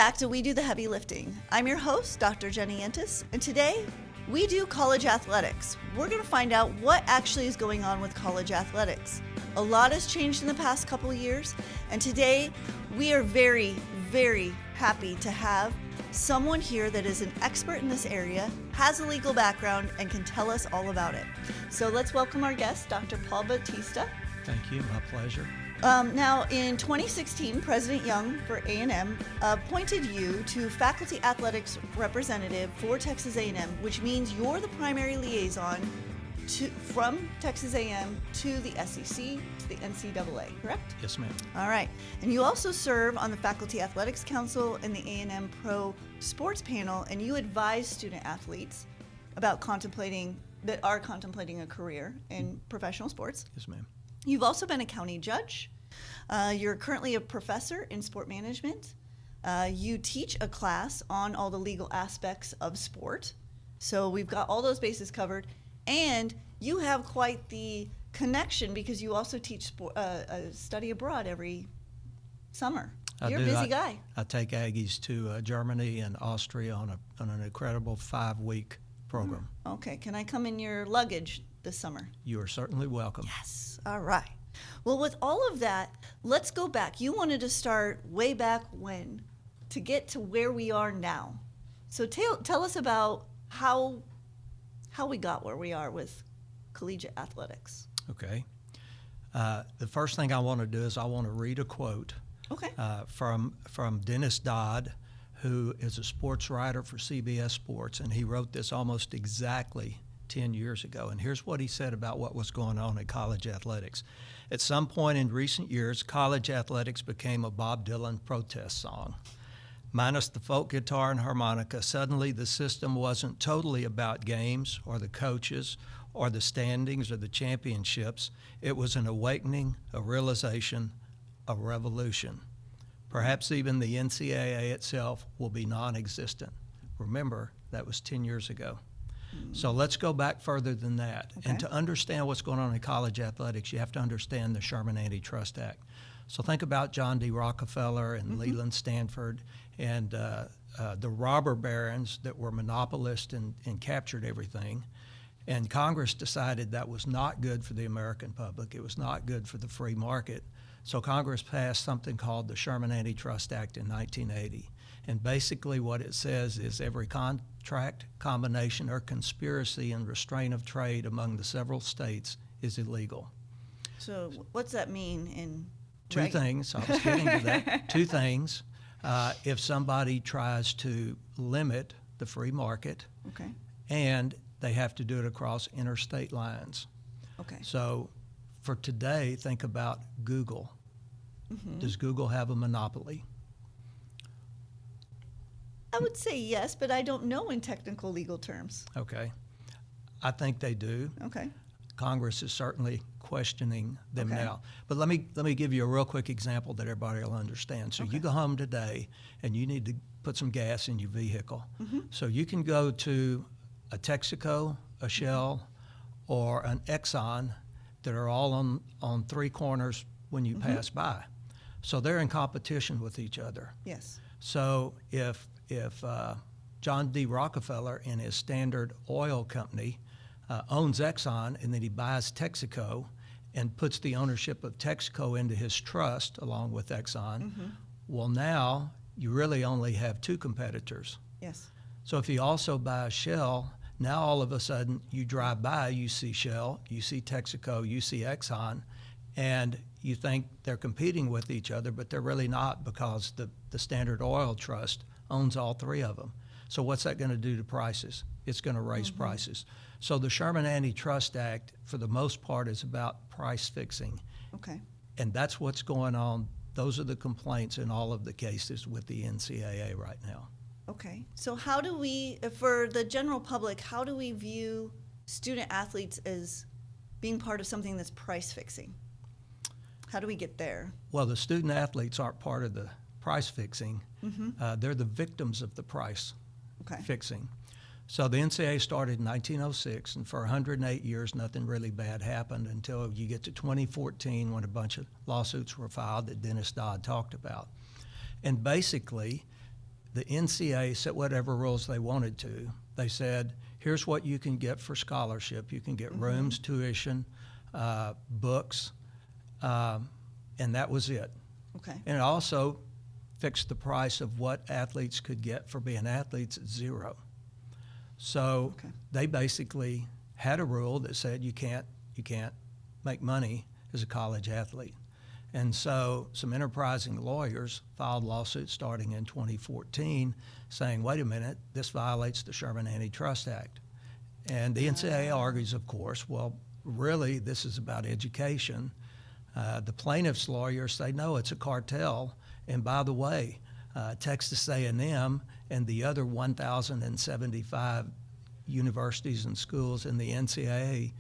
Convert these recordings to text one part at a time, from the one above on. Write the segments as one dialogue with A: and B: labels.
A: back to We Do the Heavy Lifting. I'm your host, Dr. Jenny Entis, and today we do college athletics. We're going to find out what actually is going on with college athletics. A lot has changed in the past couple of years, and today we are very, very happy to have someone here that is an expert in this area, has a legal background, and can tell us all about it. So let's welcome our guest, Dr. Paul Batista.
B: Thank you, my pleasure.
A: Now, in 2016, President Young for A&M appointed you to faculty athletics representative for Texas A&M, which means you're the primary liaison from Texas A&M to the SEC, to the NCAA, correct?
B: Yes, ma'am.
A: All right. And you also serve on the Faculty Athletics Council and the A&M Pro Sports Panel, and you advise student athletes about contemplating a career in professional sports.
B: Yes, ma'am.
A: You've also been a county judge. You're currently a professor in sport management. You teach a class on all the legal aspects of sport. So we've got all those bases covered. And you have quite the connection because you also teach study abroad every summer. You're a busy guy.
B: I take Aggies to Germany and Austria on an incredible 5-week program.
A: Okay. Can I come in your luggage this summer?
B: You are certainly welcome.
A: Yes. All right. Well, with all of that, let's go back. You wanted to start way back when to get to where we are now. So tell us about how we got where we are with collegiate athletics.
B: Okay. The first thing I want to do is I want to read a quote from Dennis Dodd, who is a sports writer for CBS Sports, and he wrote this almost exactly 10 years ago. And here's what he said about what was going on in college athletics. At some point in recent years, college athletics became a Bob Dylan protest song. Minus the folk guitar and harmonica, suddenly the system wasn't totally about games or the coaches or the standings or the championships. It was an awakening, a realization, a revolution. Perhaps even the NCAA itself will be non-existent. Remember, that was 10 years ago. So let's go back further than that. Okay. And to understand what's going on in college athletics, you have to understand the Sherman Antitrust Act. So think about John D. Rockefeller and Leland Stanford and the robber barons that were monopolists and captured everything. And Congress decided that was not good for the American public. It was not good for the free market. So Congress passed something called the Sherman Antitrust Act in 1980. And basically what it says is every contract, combination, or conspiracy and restraint of trade among the several states is illegal.
A: So what's that mean in
B: Two things. I was getting to that. Two things. If somebody tries to limit the free market, and they have to do it across interstate lines.
A: Okay.
B: So for today, think about Google. Does Google have a monopoly?
A: I would say yes, but I don't know in technical legal terms.
B: Okay. I think they do.
A: Okay.
B: Congress is certainly questioning them now. But let me give you a real quick example that everybody will understand. So you go home today and you need to put some gas in your vehicle. So you can go to a Texaco, a Shell, or an Exxon that are all on three corners when you pass by. So they're in competition with each other.
A: Yes.
B: So if John D. Rockefeller and his Standard Oil Company owns Exxon, and then he buys Texaco and puts the ownership of Texaco into his trust along with Exxon, well, now you really only have two competitors.
A: Yes.
B: So if you also buy Shell, now all of a sudden you drive by, you see Shell, you see Texaco, you see Exxon, and you think they're competing with each other, but they're really not because the Standard Oil Trust owns all three of them. So what's that going to do to prices? It's going to raise prices. So the Sherman Antitrust Act, for the most part, is about price fixing.
A: Okay.
B: And that's what's going on. Those are the complaints in all of the cases with the NCAA right now.
A: Okay. So how do we, for the general public, how do we view student athletes as being part of something that's price fixing? How do we get there?
B: Well, the student athletes aren't part of the price fixing. They're the victims of the price fixing. So the NCAA started in 1906, and for 108 years, nothing really bad happened until you get to 2014 when a bunch of lawsuits were filed that Dennis Dodd talked about. And basically, the NCAA set whatever rules they wanted to. They said, here's what you can get for scholarship. You can get rooms, tuition, books, and that was it.
A: Okay.
B: And it also fixed the price of what athletes could get for being athletes at zero. So they basically had a rule that said you can't make money as a college athlete. And so some enterprising lawyers filed lawsuits starting in 2014 saying, wait a minute, this violates the Sherman Antitrust Act. And the NCAA argues, of course, well, really, this is about education. The plaintiff's lawyers say, no, it's a cartel. And by the way, Texas A&M and the other 1,075 universities and schools in the NCAA,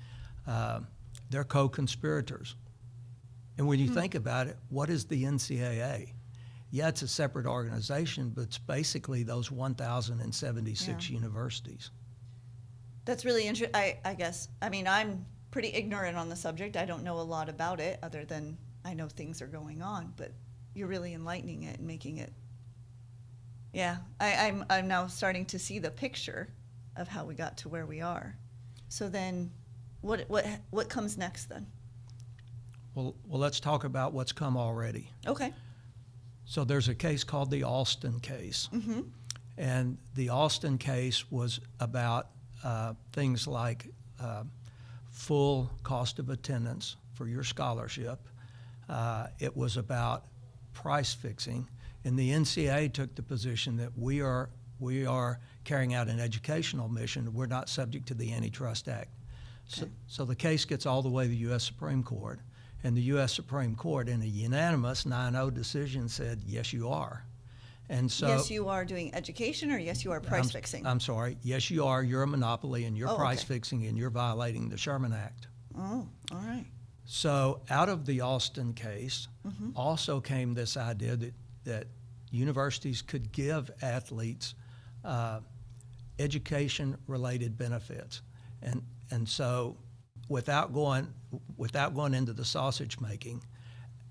B: they're co-conspirators. And when you think about it, what is the NCAA? Yeah, it's a separate organization, but it's basically those 1,076 universities.
A: That's really interesting, I guess. I mean, I'm pretty ignorant on the subject. I don't know a lot about it other than I know things are going on, but you're really enlightening it and making it, I'm now starting to see the picture of how we got to where we are. So then what comes next then?
B: Well, let's talk about what's come already.
A: Okay.
B: So there's a case called the Alston case. Mm-hmm. And the Alston case was about things like full cost of attendance for your scholarship. It was about price fixing. And the NCAA took the position that we are carrying out an educational mission. We're not subject to the Antitrust Act. Okay. So the case gets all the way to the U.S. Supreme Court. And the U.S. Supreme Court, in a unanimous 9-0 decision, said, yes, you are. And so,
A: yes, you are doing education, or yes, you are price fixing?
B: I'm sorry. Yes, you are. You're a monopoly, and you're price fixing, and you're violating the Sherman Act.
A: Oh, all right.
B: So out of the Alston case also came this idea that universities could give athletes education-related benefits. And so without going into the sausage making,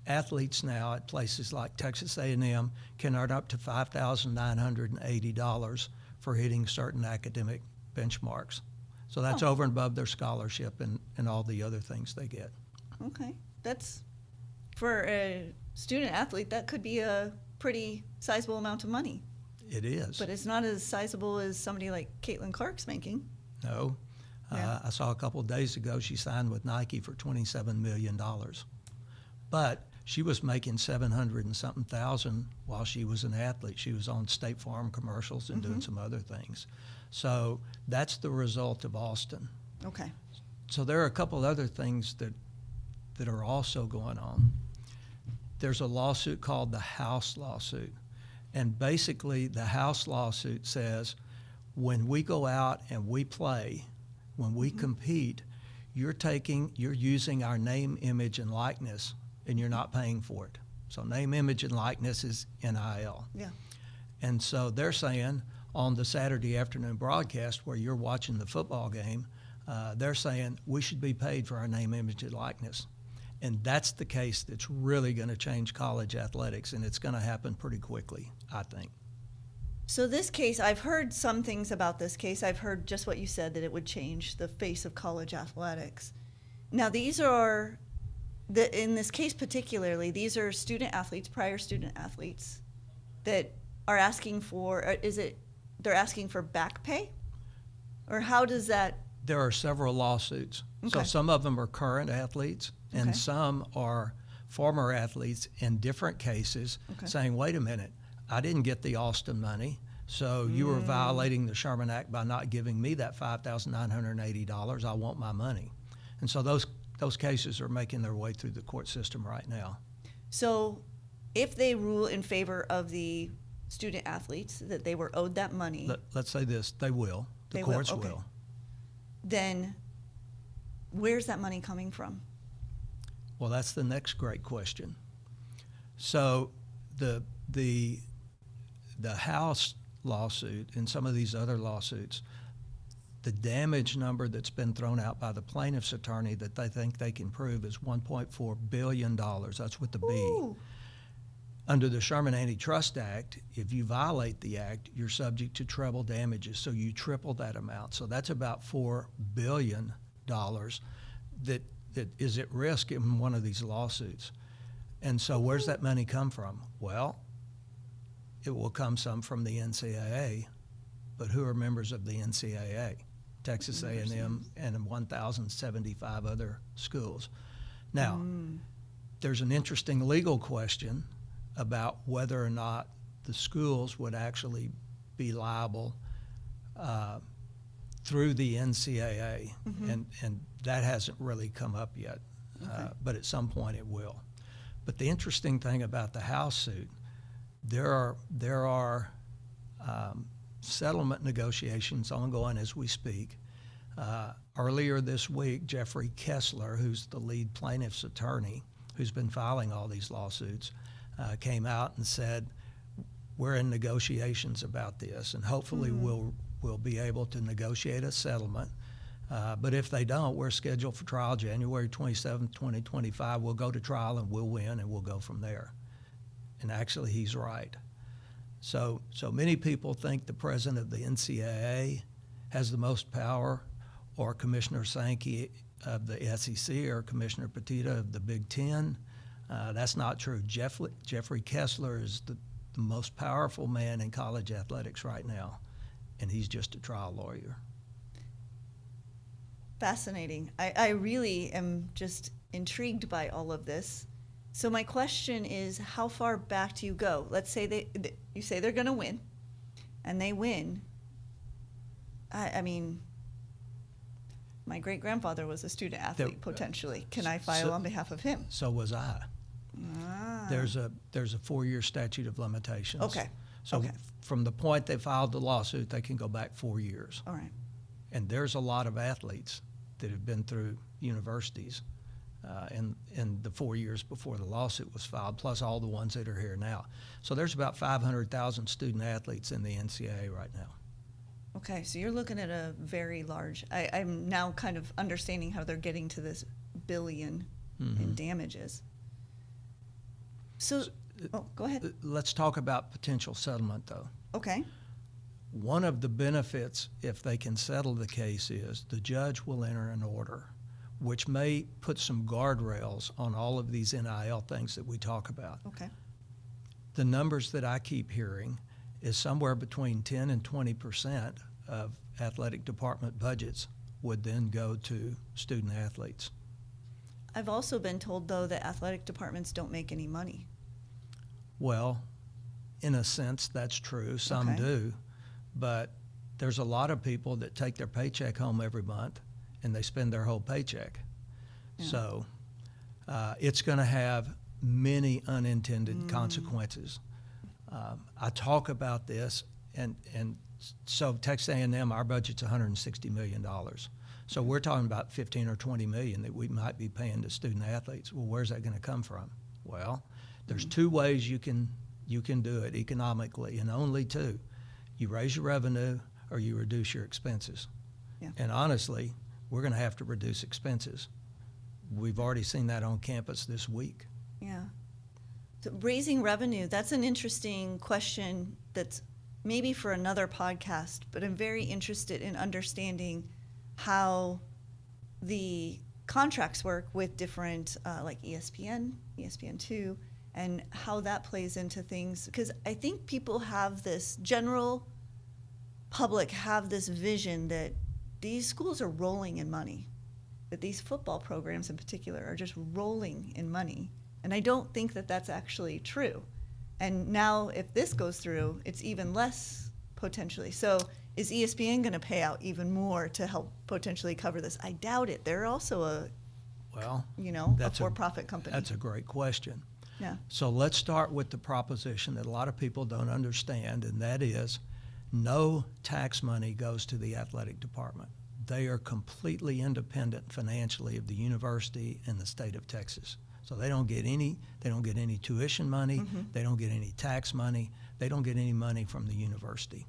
B: athletes now at places like Texas A&M can earn up to $5,980 for hitting certain academic benchmarks. So that's over and above their scholarship and all the other things they get.
A: Okay. That's, for a student athlete, that could be a pretty sizable amount of money.
B: It is.
A: But it's not as sizable as somebody like Caitlin Clark's making.
B: No. Yeah. I saw a couple of days ago she signed with Nike for $27 million. But she was making $700 and something thousand while she was an athlete. She was on State Farm commercials and doing some other things. So that's the result of Alston.
A: Okay.
B: So there are a couple other things that are also going on. There's a lawsuit called the House lawsuit. And basically the House lawsuit says when we go out and we play, when we compete, you're using our name, image, and likeness, and you're not paying for it. So name, image, and likeness is NIL.
A: Yeah.
B: And so they're saying on the Saturday afternoon broadcast where you're watching the football game, they're saying we should be paid for our name, image, and likeness. And that's the case that's really going to change college athletics, and it's going to happen pretty quickly, I think.
A: So this case, I've heard some things about this case. I've heard just what you said, that it would change the face of college athletics. Now, these are, in this case particularly, these are student athletes, prior student athletes, that are asking for, they're asking for back pay? Or how does that? There
B: are several lawsuits.
A: Okay.
B: So some of them are current athletes, and some are former athletes in different cases saying, wait a minute, I didn't get the Alston money, so you were violating the Sherman Act by not giving me that $5,980. I want my money. And so those cases are making their way through the court system right now.
A: So if they rule in favor of the student athletes, that they were owed that money.
B: Let's say this, they will. The courts will.
A: Then where's that money coming from?
B: Well, that's the next great question. So the House lawsuit and some of these other lawsuits, the damage number that's been thrown out by the plaintiff's attorney that they think they can prove is $1.4 billion. That's with the B. Under the Sherman Antitrust Act, if you violate the act, you're subject to treble damages, so you triple that amount. So that's about $4 billion that is at risk in one of these lawsuits. And so where's that money come from? Well, it will come some from the NCAA, but who are members of the NCAA? Texas A&M and 1,075 other schools. Now, there's an interesting legal question about whether or not the schools would actually be liable through the NCAA, and that hasn't really come up yet, but at some point it will. But the interesting thing about the House suit, there are settlement negotiations ongoing as we speak. Earlier this week, Jeffrey Kessler, who's the lead plaintiff's attorney, who's been filing all these lawsuits, came out and said, we're in negotiations about this, and hopefully we'll be able to negotiate a settlement. But if they don't, we're scheduled for trial January 27th, 2025. We'll go to trial and we'll win and we'll go from there. And actually, he's right. So many people think the president of the NCAA has the most power, or Commissioner Sankey of the SEC, or Commissioner Batista of the Big Ten. That's not true. Jeffrey Kessler is the most powerful man in college athletics right now, and he's just a trial lawyer.
A: Fascinating. I really am just intrigued by all of this. So my question is, how far back do you go? Let's say you say they're going to win, and they win. I mean, my great-grandfather was a student athlete, potentially. Can I file on behalf of him?
B: So was I. There's a 4-year statute of limitations.
A: Okay.
B: So from the point they filed the lawsuit, they can go back 4 years.
A: All right.
B: And there's a lot of athletes that have been through universities in the 4 years before the lawsuit was filed, plus all the ones that are here now. So there's about 500,000 student athletes in the NCAA right now.
A: Okay, so you're looking at a very large, I'm now kind of understanding how they're getting to this billion in damages. So, go ahead.
B: Let's talk about potential settlement, though.
A: Okay.
B: One of the benefits, if they can settle the case, is the judge will enter an order which may put some guardrails on all of these NIL things that we talk about.
A: Okay.
B: The numbers that I keep hearing is somewhere between 10 and 20% of athletic department budgets would then go to student athletes.
A: I've also been told, though, that athletic departments don't make any money.
B: Well, in a sense, that's true. Some do. But there's a lot of people that take their paycheck home every month and they spend their whole paycheck. Yeah. So it's going to have many unintended consequences. I talk about this, and so Texas A&M, our budget's $160 million. So we're talking about 15 or 20 million that we might be paying to student athletes. Well, where's that going to come from? Well, there's two ways you can do it economically, and only two. You raise your revenue or you reduce your expenses. Yeah. And honestly, we're going to have to reduce expenses. We've already seen that on campus this week.
A: Yeah. So raising revenue, that's an interesting question that's maybe for another podcast, but I'm very interested in understanding how the contracts work with different, like ESPN, ESPN2, and how that plays into things. Because I think people have this, general public have this vision that these schools are rolling in money, that these football programs in particular are just rolling in money. And I don't think that that's actually true. And now if this goes through, it's even less potentially. So is ESPN going to pay out even more to help potentially cover this? I doubt it. They're also a for-profit company.
B: That's a great question.
A: Yeah.
B: So let's start with the proposition that a lot of people don't understand, and that is no tax money goes to the athletic department. They are completely independent financially of the university and the state of Texas. So they don't get any tuition money, they don't get any tax money, they don't get any money from the university.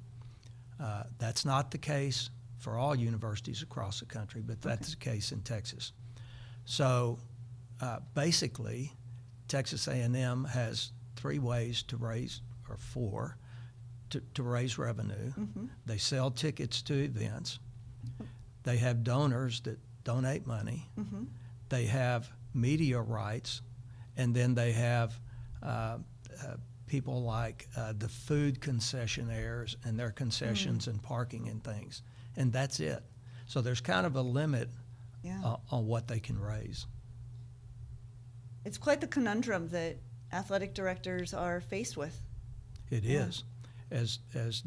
B: That's not the case for all universities across the country, but that's the case in Texas. So basically, Texas A&M has three ways to raise, or four, to raise revenue. They sell tickets to events. They have donors that donate money. They have media rights, and then they have people like the food concessionaires and their concessions and parking and things, and that's it. So there's kind of a limit on what they can raise.
A: It's quite the conundrum that athletic directors are faced with.
B: It is. As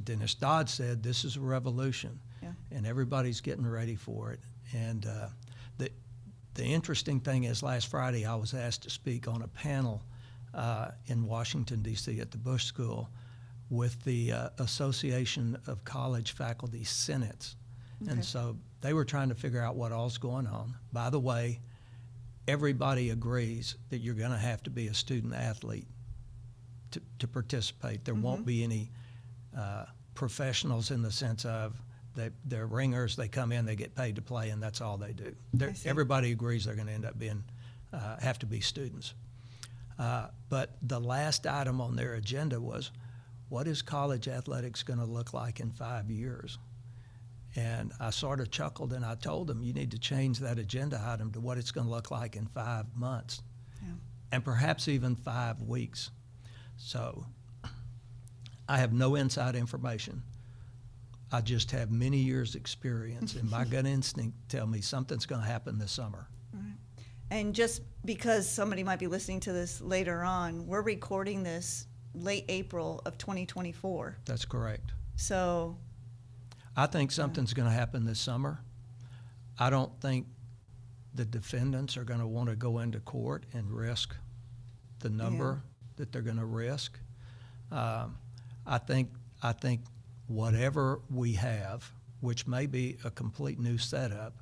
B: Dennis Dodd said, this is a revolution, and everybody's getting ready for it. And the interesting thing is, last Friday I was asked to speak on a panel in Washington, D.C. at the Bush School with the Association of College Faculty Senates. And so they were trying to figure out what all's going on. By the way, everybody agrees that you're going to have to be a student athlete to participate. There won't be any professionals in the sense of they're ringers, they come in, they get paid to play, and that's all they do. Everybody agrees they're going to end up being have to be students. But the last item on their agenda was, what is college athletics going to look like in 5 years? And I sort of chuckled and I told them, you need to change that agenda item to what it's going to look like in 5 months, and perhaps even 5 weeks. So I have no inside information. I just have many years' experience, and my gut instinct tell me something's going to happen this summer.
A: Right. And just because somebody might be listening to this later on, we're recording this late April of 2024.
B: That's correct.
A: So
B: I think something's going to happen this summer. I don't think the defendants are going to want to go into court and risk the number that they're going to risk. I think whatever we have, which may be a complete new setup,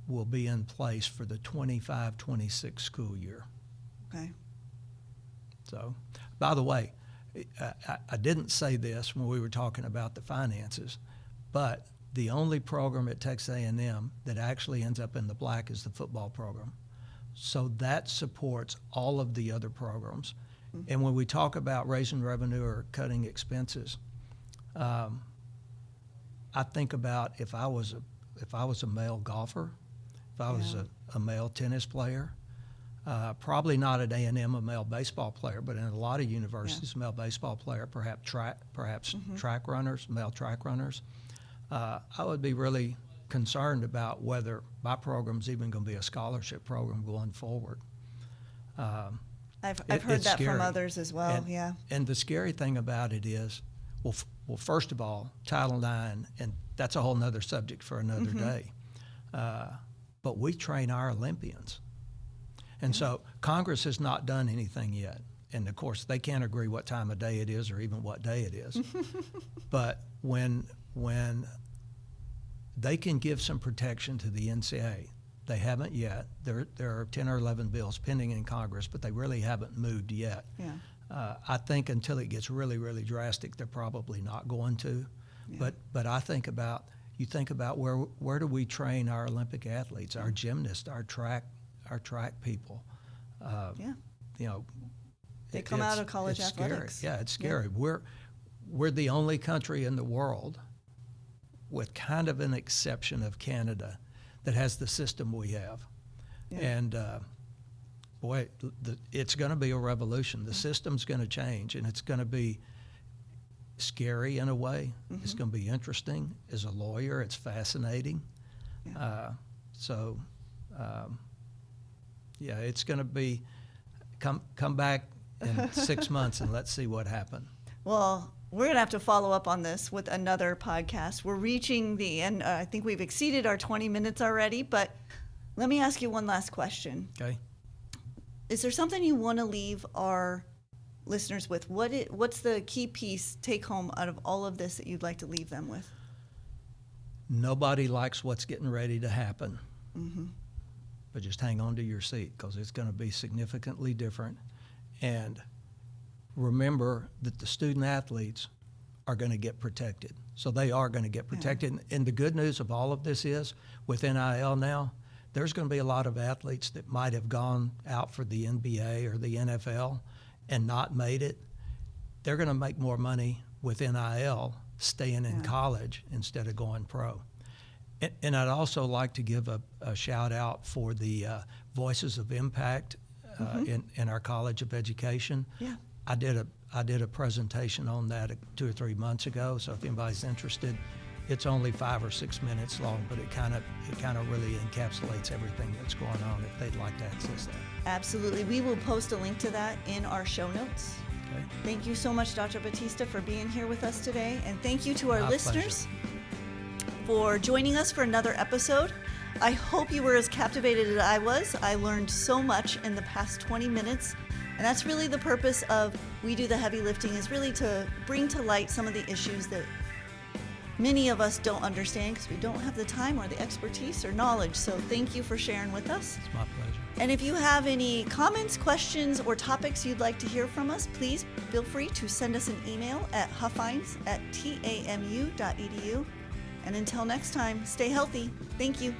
B: will be in place for the 25-26 school year.
A: Okay.
B: So, by the way, I didn't say this when we were talking about the finances, but the only program at Texas A&M that actually ends up in the black is the football program. So that supports all of the other programs. And when we talk about raising revenue or cutting expenses, I think about if I was a male golfer, if I was a male tennis player, probably not at A&M a male baseball player, but in a lot of universities, a male baseball player, perhaps track runners, male track runners. I would be really concerned about whether my program's even going to be a scholarship program going forward.
A: I've heard that from others as well.
B: And the scary thing about it is, well, first of all, Title IX, and that's a whole nother subject for another day. But we train our Olympians. And so Congress has not done anything yet. And of course, they can't agree what time of day it is or even what day it is. But when they can give some protection to the NCAA, they haven't yet. There are 10 or 11 bills pending in Congress, but they really haven't moved yet. I think until it gets really, really drastic, they're probably not going to. But I think about, you think about where do we train our Olympic athletes, our gymnasts, our track people. You know,
A: they come out of college athletics.
B: Scary. Yeah, it's scary. We're the only country in the world, with kind of an exception of Canada, that has the system we have. And boy, it's going to be a revolution. The system's going to change, and it's going to be scary in a way. It's going to be interesting. As a lawyer, it's fascinating. It's going to be, come back in 6 months and let's see what happened.
A: Well, we're going to have to follow up on this with another podcast. We're reaching the end. I think we've exceeded our 20 minutes already, but let me ask you one last question.
B: Okay.
A: Is there something you want to leave our listeners with? What's the key piece, take home out of all of this that you'd like to leave them with?
B: Nobody likes what's getting ready to happen. But just hang on to your seat, because it's going to be significantly different. And remember that the student athletes are going to get protected. So they are going to get protected. And the good news of all of this is, with NIL now, there's going to be a lot of athletes that might have gone out for the NBA or the NFL, and not made it, they're going to make more money with NIL staying in college instead of going pro. And I'd also like to give a shout out for the Voices of Impact in our College of Education.
A: Yeah.
B: I did a presentation on that 2 or 3 months ago. So if anybody's interested, it's only 5 or 6 minutes long, but it kind of really encapsulates everything that's going on if they'd like to access that.
A: Absolutely. We will post a link to that in our show notes.
B: Okay.
A: Thank you so much, Dr. Batista, for being here with us today. And thank you to our
B: My
A: listeners
B: pleasure.
A: for joining us for another episode. I hope you were as captivated as I was. I learned so much in the past 20 minutes. And that's really the purpose of We Do the Heavy Lifting, is really to bring to light some of the issues that many of us don't understand because we don't have the time or the expertise or knowledge. So thank you for sharing with us.
B: It's my pleasure.
A: And if you have any comments, questions, or topics you'd like to hear from us, please feel free to send us an email at huffines@tamu.edu. And until next time, stay healthy. Thank you.